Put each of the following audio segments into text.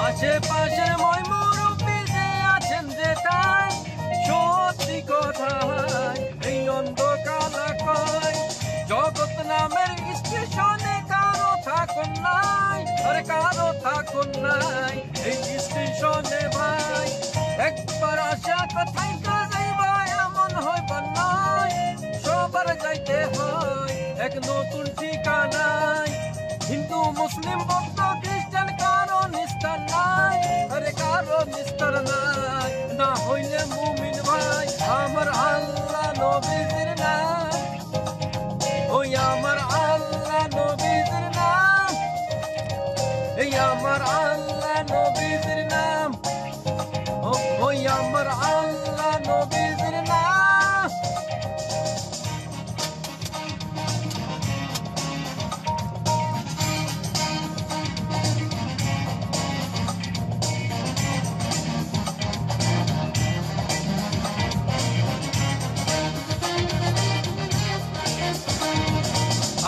আশেপাশের মই মুরব্বি যে আছেন যেটাই সত্যি কথায় এই অন্ধকালা কয় জগৎ নামের স্টেশনে কারো থাকুন নাই, আরে কারো থাকুন নাই এই স্টেশনে ভাই। একবার আশা কথাই যাইবা এমন হইবার নয়, সবার যাইতে হয় এক নতুন ঠিকানায়। হিন্দু মুসলিম বৌদ্ধ খ্রিস্টান কারো নিস্তার নাই, আরে কারো নিস্তার নাই। না হইলে মুমিন ভাই আমার আল্লাহ নবীর নাম, ওই আমার আল্লাহ নবীর নাম, এই আমার আল্লাহ নবীর নাম, ওই আমার আল্লাহ নবীর নাম।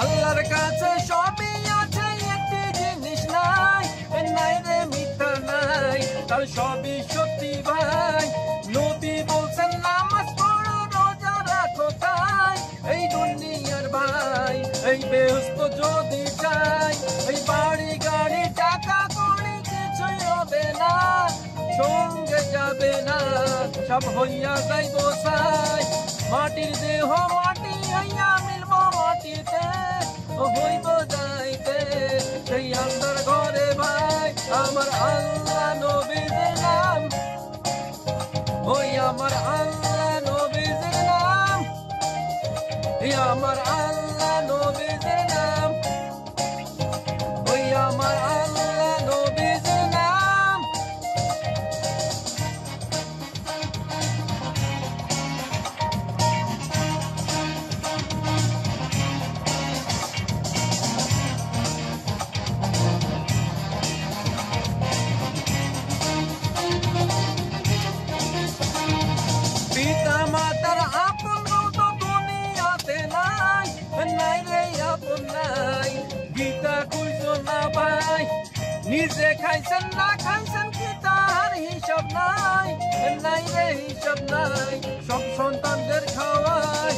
আল্লাহর কাছে সবই আছে, একটি জিনিস নাই, নাই রে মিথ্যা নাই, তার সবই সত্যি ভাই। নবী বলছেন নামাজ পড়ো রোজা রাখো তাই, এই দুনিয়ার ভাই এই বেহেশত যদি চাই। এই বাড়ি গাড়ি টাকা কড়ি কিছুই হবে না, সঙ্গে যাবে না, সব হইয়া যাইব সাই। মাটির দেহ মাটি হইয়া মিলব মাটিতে, হইব যাইতে সেই আল্লাহর ঘরে ভাই। আমার আল্লাহ নবীর নাম, ওই আমার আল্লাহ নবীর নাম, আমার আল্লাহ নবীর নাম, ওই আমার আল্লাহ নবীর নাম। পিতা মাতার আপন তো দুনিয়াতে নাই, নাই রে আপন নাই। গীতা খুঁজো না ভাই, নিজে খাইছেন না খাইছেন কি তার হিসাব নাই, নাই রে হিসাব নাই। সব সন্তানদের খাওয়ায়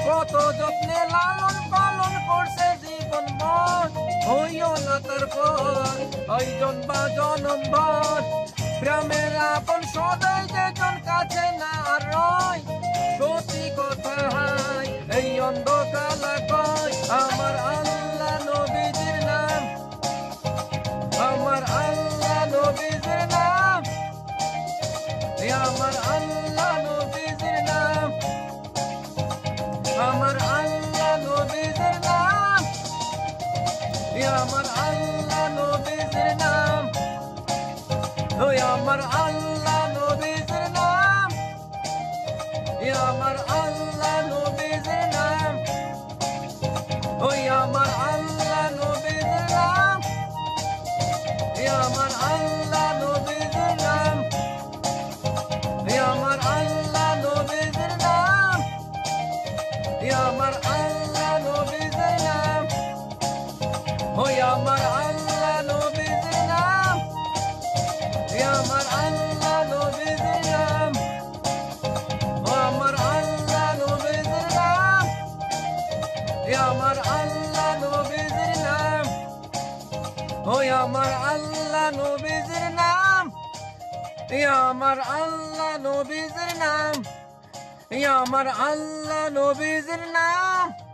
কত যত্নে লালন পালন করছে জীবন মন, হইও না তার পর ওই জন্মা জনম ভর। প্রেমের আপন সদাই যেজন কাছে না রয়, সত্যি কথা হয় এই অন্ধকালা কয়। আমার আল্লাহ নবীজির নাম, আমার আল্লাহ নবীজির নাম, আমার আল্লাহ নবীজির নাম, আমার আল্লাহ নবীজির নাম, আমার আল্লাহ নবীজির নাম, ওই আমার আল্লাহ নবীজির নাম, আমার আল্লাহ নবীজির নাম, ওই আমার আল্লাহ নবীজির নাম, আমার আল্লাহ নবীজির নাম, আমার আল্লাহ নবীজির নাম, আমার আল্লাহ নবীজির নাম, ওই আমার আল্লাহ নবীজির নাম, আমার আল্লাহ নবীজির নাম, আমার আল্লাহ নবীজির নাম, আমার আল্লাহ নবীজির নাম, ওই আমার আল্লাহ নবীজির নাম, আমার আল্লাহ নবীজির নাম, আমার আল্লাহ নবীজির নাম।